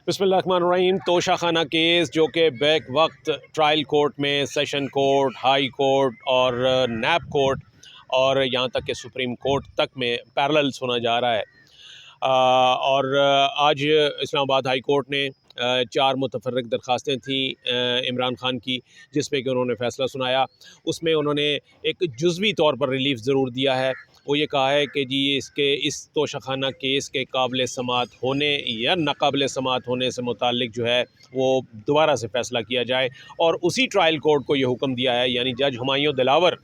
बिस्मिल्लाहिर्रहमानिर्रहीम। तोशाखाना केस जो कि बैक वक्त ट्रायल कोर्ट में, सेशन कोर्ट, हाई कोर्ट और नैब कोर्ट और यहाँ तक कि सुप्रीम कोर्ट तक में पैरेलल सुना जा रहा है। और आज इस्लामाबाद हाई कोर्ट ने 4 मुतफर्रिक दरख्वास्तें थी इमरान ख़ान की, जिस पे कि उन्होंने फ़ैसला सुनाया। उसमें उन्होंने एक जुज़वी तौर पर रिलीफ़ ज़रूर दिया है। वो ये कहा है कि जी इस तोशाखाना केस के काबिल समाअत होने या नाकाबिल समाअत होने से मुताल्लिक जो है वो दोबारा से फ़ैसला किया जाए, और उसी ट्रायल कोर्ट को ये हुक्म दिया है, यानी जज हुमायूं दिलावर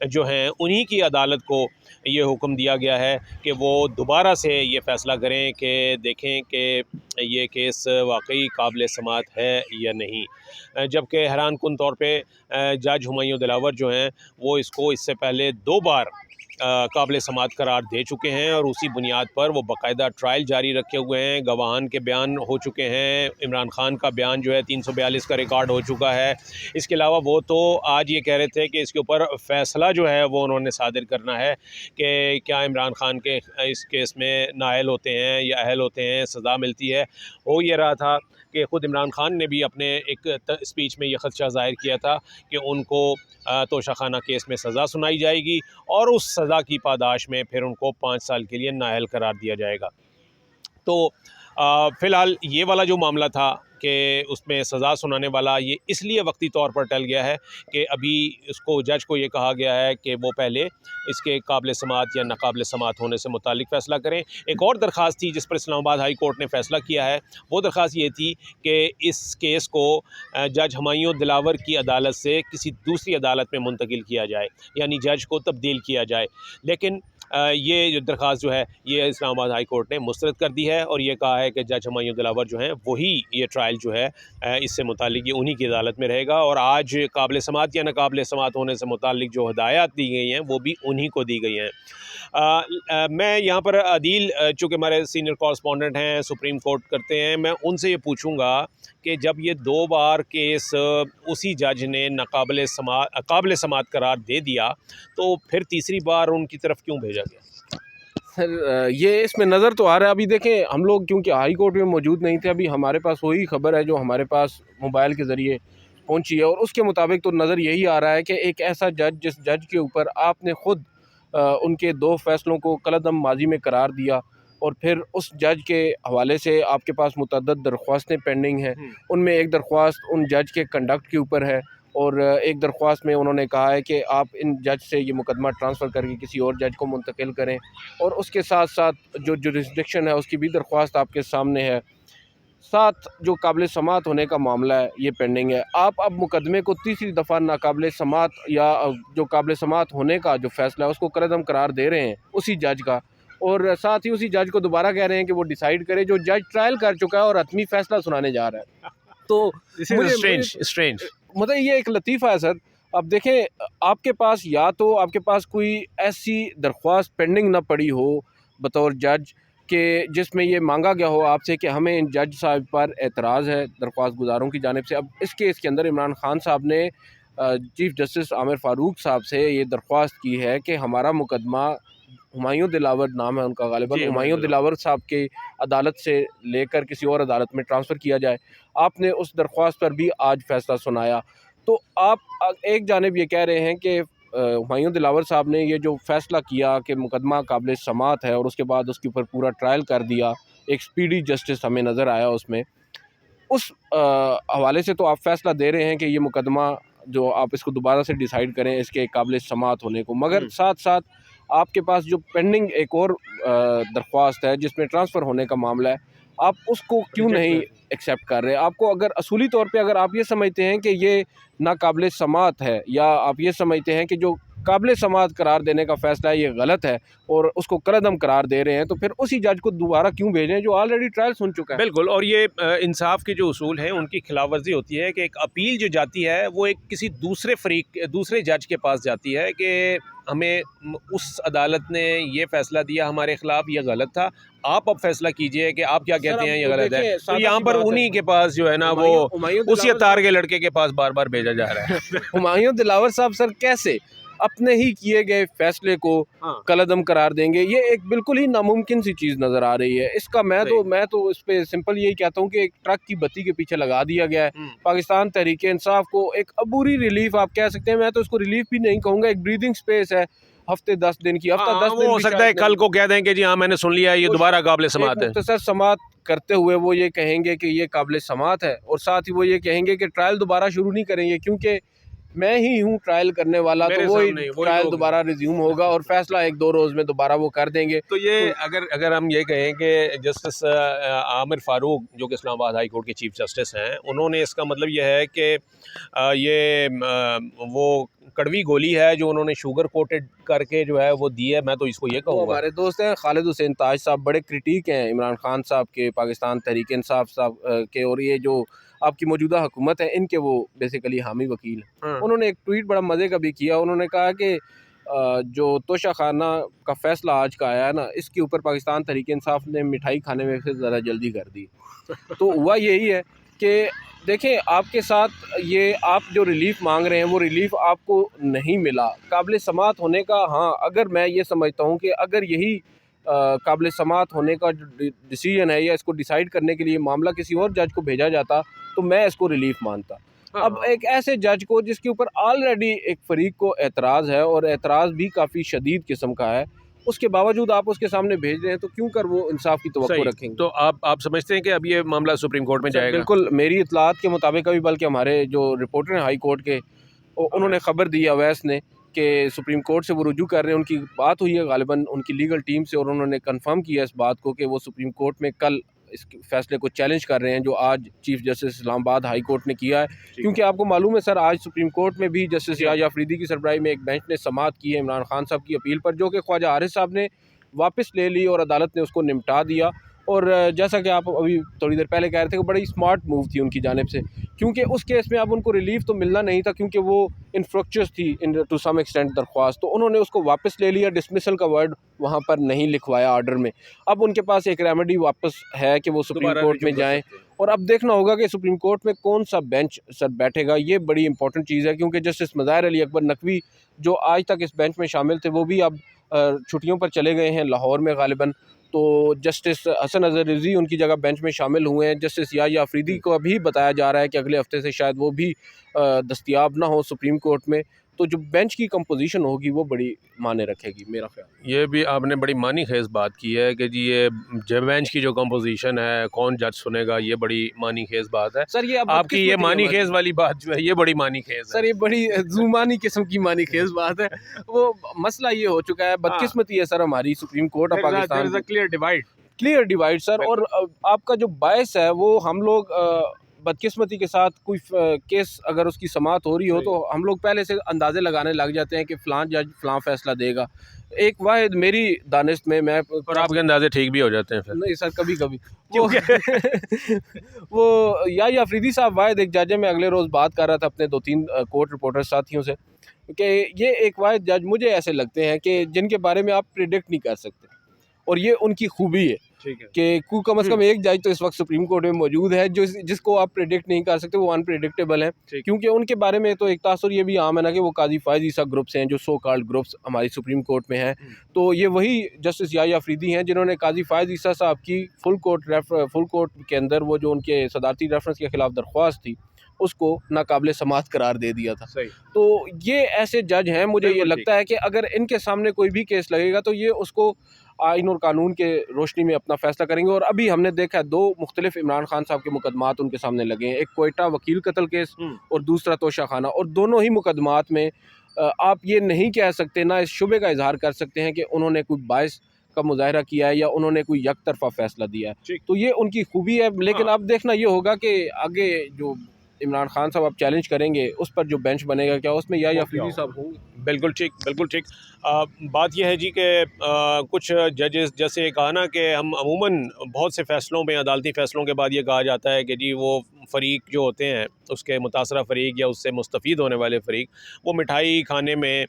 जो हैं उन्हीं की अदालत को ये हुक्म दिया गया है कि वो दोबारा से ये फ़ैसला करें कि देखें कि ये केस वाकई काबिल समाअत है या नहीं। जबकि हैरानकुन तौर पे जज हुमायूं दिलावर जो हैं वो इसको इससे पहले 2 बार काबिल समाअत करार दे चुके हैं, और उसी बुनियाद पर वो बाकायदा ट्रायल जारी रखे हुए हैं। गवाहान के बयान हो चुके हैं, इमरान ख़ान का बयान जो है 342 का रिकॉर्ड हो चुका है। इसके अलावा वो तो आज ये कह रहे थे कि इसके ऊपर फ़ैसला जो है वो उन्होंने सादिर करना है कि क्या इमरान ख़ान के इस केस में नाअहल होते हैं या अहल होते हैं, सज़ा मिलती है। हो ये रहा था कि ख़ुद इमरान ख़ान ने भी अपने एक स्पीच में ये ख़दशा ज़ाहिर किया था कि उनको तोशाखाना केस में सज़ा सुनाई जाएगी और उस सज़ा की पादाश में फिर उनको 5 साल के लिए नाअहल करार दिया जाएगा। तो फ़िलहाल ये वाला जो मामला था कि उसमें सज़ा सुनाने वाला ये इसलिए वक्ती तौर पर टल गया है कि अभी उसको जज को ये कहा गया है कि वो पहले इसके काबिल समाअत या नाकाबिल समाअत होने से मुतालिक फ़ैसला करें। एक और दरख्वास्त थी जिस पर इस्लामाबाद हाई कोर्ट ने फ़ैसला किया है, वो दरख्वास्त ये थी कि इस केस को जज हुमायूं दिलावर की अदालत से किसी दूसरी अदालत में मुंतकिल किया जाए, यानी जज को तब्दील किया जाए। लेकिन ये जो दरख्वास्त जो है ये इस्लामाबाद हाई कोर्ट ने मुस्तरद कर दी है, और ये कहा है कि जज हुमायूं दिलावर जो हैं वही ये ट्रायल जो है इससे मुतालिक ये उन्हीं की अदालत में रहेगा, और आज काबिल समाअत या नाकाबिल समाअत होने से मुतालिक जो हिदायत दी गई हैं वो भी उन्हीं को दी गई हैं। मैं यहाँ पर अदील चूँकि हमारे सीनियर कॉरेस्पॉन्डेंट हैं, सुप्रीम कोर्ट करते हैं, मैं उनसे ये पूछूँगा कि जब ये 2 बार केस उसी जज ने काबिल समाअत करार दे दिया, तो फिर तीसरी बार उनकी तरफ क्यों भेजा गया? सर, ये इसमें नज़र तो आ रहा है। अभी देखें, हम लोग क्योंकि हाई कोर्ट में मौजूद नहीं थे, अभी हमारे पास वही खबर है जो हमारे पास मोबाइल के ज़रिए पहुंची है, और उसके मुताबिक तो नज़र यही आ रहा है कि एक ऐसा जज जिस जज के ऊपर आपने ख़ुद उनके 2 फ़ैसलों को कलअदम माजी में करार दिया, और फिर उस जज के हवाले से आपके पास मुतअद्दिद दरख्वास्तें पेंडिंग हैं। उनमें एक दरख्वास्त उन जज के कंडक्ट के ऊपर है, और एक दरख्वास्त में उन्होंने कहा है कि आप इन जज से ये मुकदमा ट्रांसफ़र करके किसी और जज को मुंतकिल करें, और उसके साथ साथ जो जुरिस्डिक्शन है उसकी भी दरख्वास्त आपके सामने है। साथ जो काबिल समाअत होने का मामला है ये पेंडिंग है। आप अब मुकदमे को तीसरी दफ़ा नाकाबिल समाअत या जो काबिल समाअत होने का जो फ़ैसला है उसको कलअदम करार दे रहे हैं उसी जज का, और साथ ही उसी जज को दोबारा कह रहे हैं कि वो डिसाइड करे जो जज ट्रायल कर चुका है और हतमी फ़ैसला सुनाने जा रहा है। तो स्ट्रेंज मतलब ये एक लतीफ़ा है सर। अब देखें, आपके पास या तो आपके पास कोई ऐसी दरख्वास्त पेंडिंग ना पड़ी हो बतौर जज कि जिसमें ये मांगा गया हो आपसे कि हमें इन जज साहब पर एतराज़ है दरख्वास्त गुजारों की जानिब से। अब इस केस के अंदर इमरान ख़ान साहब ने चीफ़ जस्टिस आमिर फ़ारूक साहब से ये दरख्वास्त की है कि हमारा मुकदमा हुमायूं दिलावर नाम है उनका, गालिबन हुमायूं दिलावर साहब की अदालत से लेकर किसी और अदालत में ट्रांसफ़र किया जाए। आपने उस दरख्वास्त पर भी आज फ़ैसला सुनाया। तो आप एक जानिब ये कह रहे हैं कि हुमायूं दिलावर साहब ने ये जो फ़ैसला किया कि मुकदमा काबिल समाअत है, और उसके बाद उसके ऊपर पूरा ट्रायल कर दिया, एक स्पीडी जस्टिस हमें नज़र आया उसमें। उस हवाले से तो आप फ़ैसला दे रहे हैं कि ये मुकदमा जो आप इसको दोबारा से डिसाइड करें इसके काबिल समाअत होने को, मगर साथ साथ आपके पास जो पेंडिंग एक और दरख्वास्त है जिसमें ट्रांसफ़र होने का मामला है, आप उसको क्यों नहीं एक्सेप्ट कर रहे? आपको अगर असूली तौर पे अगर आप ये समझते हैं कि ये नाकाबिल समाअत है, या आप ये समझते हैं कि जो काबिल समाअत करार देने का फ़ैसला है ये गलत है और उसको कलअदम करार दे रहे हैं, तो फिर उसी जज को दोबारा क्यों भेजें जो ऑलरेडी ट्रायल सुन चुका है? बिल्कुल, और ये इंसाफ के जो उसूल हैं उनकी खिलाफवर्जी होती है कि एक अपील जो जाती है वो एक किसी दूसरे जज के पास जाती है कि हमें उस अदालत ने ये फ़ैसला दिया हमारे ख़िलाफ़, ये गलत था, आप अब फैसला कीजिए कि आप क्या कहते हैं ये गलत है। तो यहाँ पर उन्हीं के पास जो है ना वो उसी अतार के लड़के के पास बार बार भेजा जा रहा है। हुमायूं दिलावर साहब सर कैसे अपने ही किए गए फैसले को हाँ। कलअदम करार देंगे, ये एक बिल्कुल ही नामुमकिन सी चीज़ नज़र आ रही है। इसका मैं तो इस पे सिंपल यही कहता हूँ कि एक ट्रक की बत्ती के पीछे लगा दिया गया है। पाकिस्तान तहरीक इंसाफ को एक अबूरी रिलीफ आप कह सकते हैं, मैं तो इसको रिलीफ भी नहीं कहूँगा, एक ब्रीदिंग स्पेस है हफ्ते 10 दिन की। हफ्ता 10 दिन वो हो भी सकता है शायद कल नहीं। को कह दें कि जी हाँ मैंने सुन लिया, ये तो दोबारा काबिल एक समात है। मुख्तसर समात करते हुए वो ये कहेंगे कि ये काबिल समात है, और साथ ही वो ये कहेंगे कि ट्रायल दोबारा शुरू नहीं करेंगे क्योंकि मैं ही हूँ ट्रायल करने वाला, तो मेरे वही सामने वही ट्रायल लोग हैं। दोबारा रिज्यूम होगा और फैसला 1-2 रोज़ में दोबारा वो कर देंगे। तो ये तो अगर अगर हम ये कहें कि जस्टिस आमिर फ़ारूक जो कि इस्लामाबाद हाई कोर्ट के चीफ जस्टिस हैं, उन्होंने इसका मतलब ये है कि वो कड़वी गोली है जो उन्होंने शुगर कोटेड करके जो है वो दी है, मैं तो इसको ये वो कहूँगा। हमारे दोस्त हैं खालिद हुसैन ताज साहब, बड़े क्रिटिक हैं इमरान खान साहब के, पाकिस्तान तहरीक इंसाफ साहब के, और ये जो आपकी मौजूदा हुकूमत है इनके वो बेसिकली हामी वकील हैं। हाँ। उन्होंने एक ट्वीट बड़ा मज़े का भी किया। उन्होंने कहा कि जो तोशा खाना का फ़ैसला आज का आया है ना, इसके ऊपर पाकिस्तान तहरीक इंसाफ ने मिठाई खाने में से ज़रा जल्दी कर दी। तो हुआ यही है कि देखें, आपके साथ ये आप जो रिलीफ़ मांग रहे हैं वो रिलीफ़ आपको नहीं मिला। काबिल समात होने का, हाँ, अगर मैं ये समझता हूँ कि अगर यही काबिल समात होने का जो डिसीजन है या इसको डिसाइड करने के लिए मामला किसी और जज को भेजा जाता तो मैं इसको रिलीफ़ मानता। अब एक ऐसे जज को जिसके ऊपर ऑलरेडी एक फ़रीक को एतराज़ है और एतराज़ भी काफ़ी शदीद किस्म का है, उसके बावजूद आप उसके सामने भेज रहे हैं, तो क्यों कर वो इंसाफ की तवक्को सही। रखेंगे। तो आप समझते हैं कि अब ये मामला सुप्रीम कोर्ट में सर, जाएगा? बिल्कुल मेरी इत्तलात के मुताबिक अभी, बल्कि हमारे जो रिपोर्टर हैं हाई कोर्ट के, उन्होंने ख़बर दी अवैस ने कि सुप्रीम कोर्ट से वो रुजू कर रहे हैं। उनकी बात हुई है गालिबन उनकी लीगल टीम से, और उन्होंने कंफर्म किया इस बात को कि वो सुप्रीम कोर्ट में कल इस फैसले को चैलेंज कर रहे हैं जो आज chief justice Islamabad high court ने किया है। क्योंकि आपको मालूम है सर, आज सुप्रीम कोर्ट में भी जस्टिस याहिया अफरीदी की सरबराही में एक बेंच ने समाअत की है इमरान खान साहब की अपील पर, जो कि ख्वाजा आरिफ साहब ने वापस ले ली और अदालत ने उसको निपटा दिया। और जैसा कि आप अभी थोड़ी देर पहले कह रहे थे कि बड़ी स्मार्ट मूव थी उनकी जानिब से, क्योंकि उस केस में अब उनको रिलीफ तो मिलना नहीं था क्योंकि वो इनफ्रुक्चुअस थी इन टू सम एक्सटेंट दरख्वास्त, तो उन्होंने उसको वापस ले लिया। डिसमिसल का वर्ड वहाँ पर नहीं लिखवाया ऑर्डर में। अब उनके पास एक रेमेडी वापस है कि वो सुप्रीम कोर्ट में जाएँ, और अब देखना होगा कि सुप्रीम कोर्ट में कौन सा बेंच सर बैठेगा। ये बड़ी इंपॉर्टेंट चीज़ है क्योंकि जस्टिस मज़ाहिर अली अकबर नकवी जो आज तक इस बेंच में शामिल थे, वो भी अब छुट्टियों पर चले गए हैं लाहौर में गालिबन। तो जस्टिस हसन अज़हर रिज़वी उनकी जगह बेंच में शामिल हुए हैं। जस्टिस याहिया अफरीदी को अभी बताया जा रहा है कि अगले हफ्ते से शायद वो भी दस्तयाब ना हो सुप्रीम कोर्ट में। तो जो बेंच की कंपोजिशन होगी वो बड़ी माने रखेगी, मेरा ख्याल। ये भी आपने बड़ी मानी खेज बात की है कि जी ये बेंच की जो कंपोजिशन है, कौन जज सुनेगा, ये बड़ी मानी खेज बात है सर, ये अब आपकी। ये मानी खेज वाली बात जो है ये बड़ी मानी खेज है सर, ये बड़ी जुमानी किस्म की मानी खेज बात है। वो मसला ये हो चुका है, बदकिस्मती है सर हमारी supreme court of Pakistan, clear divide sir. और आपका जो बायस है वो हम लोग बदकिस्मती के साथ कोई केस अगर उसकी समाअत हो रही हो तो हम लोग पहले से अंदाजे लगाने लग जाते हैं कि फ़लाँ जज फ़लाँ फैसला देगा। एक वाहिद मेरी दानिश में, मैं और आपके अंदाजे ठीक भी हो जाते हैं फिर। नहीं सर, कभी कभी वो वो याहिया अफरीदी साहब वाहिद एक जज है, मैं अगले रोज़ बात कर रहा था अपने 2-3 कोर्ट रिपोर्टर साथियों से कि ये एक वाहिद जज मुझे ऐसे लगते हैं कि जिनके बारे में आप प्रिडिक्ट नहीं कर सकते, और ये उनकी खूबी है कि कम से कम एक जज तो इस वक्त सुप्रीम कोर्ट में मौजूद है जो जिसको आप प्रेडिक्ट नहीं कर सकते, वो अनप्रेडिक्टेबल है। क्योंकि उनके बारे में तो एक तासुर ये भी आम है ना कि वो काजी फायज ईसा ग्रुप्स हैं जो सो कॉल्ड ग्रुप्स हमारी सुप्रीम कोर्ट में हैं। तो ये वही जस्टिस याहिया अफरीदी हैं जिन्होंने काजी फायज ईसा साहब की फुल कोर्ट के अंदर वो जो उनके सदारती रेफरेंस के खिलाफ दरख्वास्त थी उसको नाकाबिल समाअत करार दे दिया था। तो ये ऐसे जज हैं, मुझे ये लगता है कि अगर इनके सामने कोई भी केस लगेगा तो ये उसको आइन और कानून के रोशनी में अपना फैसला करेंगे। और अभी हमने देखा है 2 मुख्तलिफ इमरान खान साहब के मुकदमात उनके सामने लगे हैं, एक कोयटा वकील कत्ल केस और दूसरा तोशा खाना, और दोनों ही मुकदमात में आप ये नहीं कह सकते, ना इस शुबे का इजहार कर सकते हैं कि उन्होंने कोई बायस का मुजाहरा किया है या उन्होंने कोई एक तरफा फैसला दिया है। तो ये उनकी खूबी है। लेकिन अब देखना ये होगा कि आगे जो इमरान खान साहब आप चैलेंज करेंगे उस पर जो बेंच बनेगा क्या उसमें याहिया अफरीदी साहब होंगे। बिल्कुल ठीक, बिल्कुल ठीक। बात यह है जी कि कुछ जजेस जैसे कहा ना कि हम अमूमन बहुत से फ़ैसलों में, अदालती फ़ैसलों के बाद ये कहा जाता है कि जी वो फ़रीक जो होते हैं उसके मुतासरा फ़रीक या उससे मुस्तफ़ीद होने वाले फ़रीक वो मिठाई खाने में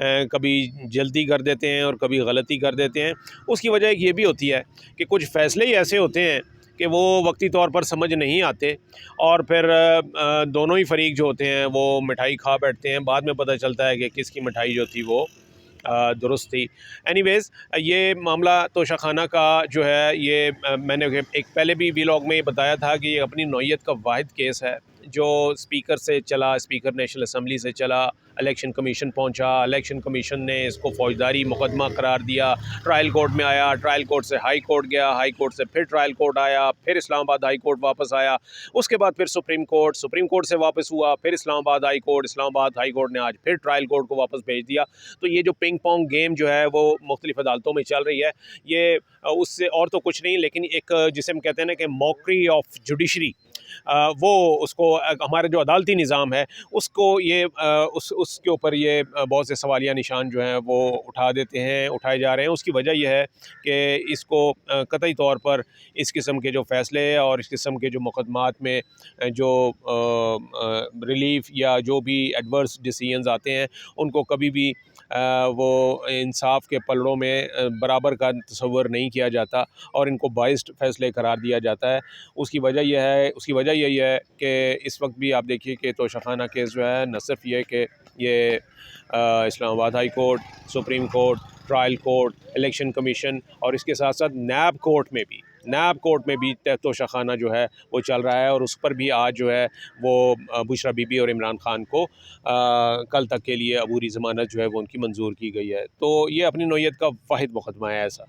कभी जल्दी कर देते हैं और कभी गलती कर देते हैं। उसकी वजह एक ये भी होती है कि कुछ फ़ैसले ही ऐसे होते हैं कि वो वक्ती तौर पर समझ नहीं आते और फिर दोनों ही फरीक जो होते हैं वो मिठाई खा बैठते हैं। बाद में पता चलता है कि किसकी मिठाई जो थी वो दुरुस्त थी। एनीवेज़ ये मामला तोशा खाना का जो है ये मैंने एक पहले भी व्लॉग में बताया था कि ये अपनी नौइयत का वाहिद केस है जो स्पीकर से चला, स्पीकर नेशनल असम्बली से चला, इलेक्शन कमीशन पहुंचा, इलेक्शन कमीशन ने इसको फ़ौजदारी मुकदमा करार दिया, ट्रायल कोर्ट में आया, ट्रायल कोर्ट से हाई कोर्ट गया, हाई कोर्ट से फिर ट्रायल कोर्ट आया, फिर इस्लामाबाद हाई कोर्ट वापस आया, उसके बाद फिर सुप्रीम कोर्ट से वापस हुआ, फिर इस्लामाबाद हाई कोर्ट ने आज फिर ट्रायल कोर्ट को वापस भेज दिया। तो ये जो पिंग पोंग गेम जो है वो मुख्तलिफ अदालतों में चल रही है, ये उससे और तो कुछ नहीं, लेकिन एक जिसे हम कहते हैं ना कि मॉकरी ऑफ जुडिशरी, वो उसको हमारा जो अदालती निज़ाम है उसको ये उसके ऊपर ये बहुत से सवालिया निशान जो हैं वो उठाए जा रहे हैं। उसकी वजह यह है कि इसको कतई तौर पर इस किस्म के जो फ़ैसले और इस किस्म के जो मुकदमात में जो रिलीफ़ या जो भी एडवर्स डिसीजंस आते हैं उनको कभी भी वो इंसाफ के पलड़ों में बराबर का तसव्वुर नहीं किया जाता और इनको बाइस्ड फ़ैसले करार दिया जाता है। उसकी वजह यही है कि इस वक्त भी आप देखिए कि तोशा खाना केस जो है न सिर्फ ये कि ये Islamabad high court, supreme court, trial court, election commission और इसके साथ साथ नैब कोर्ट में भी तोशा खाना जो है वो चल रहा है और उस पर भी आज जो है वो बुशरा बीबी और इमरान खान को कल तक के लिए अबूरी ज़मानत जो है वो उनकी मंजूर की गई है। तो ये अपनी नौइयत का वाहिद मुकदमा है ऐसा।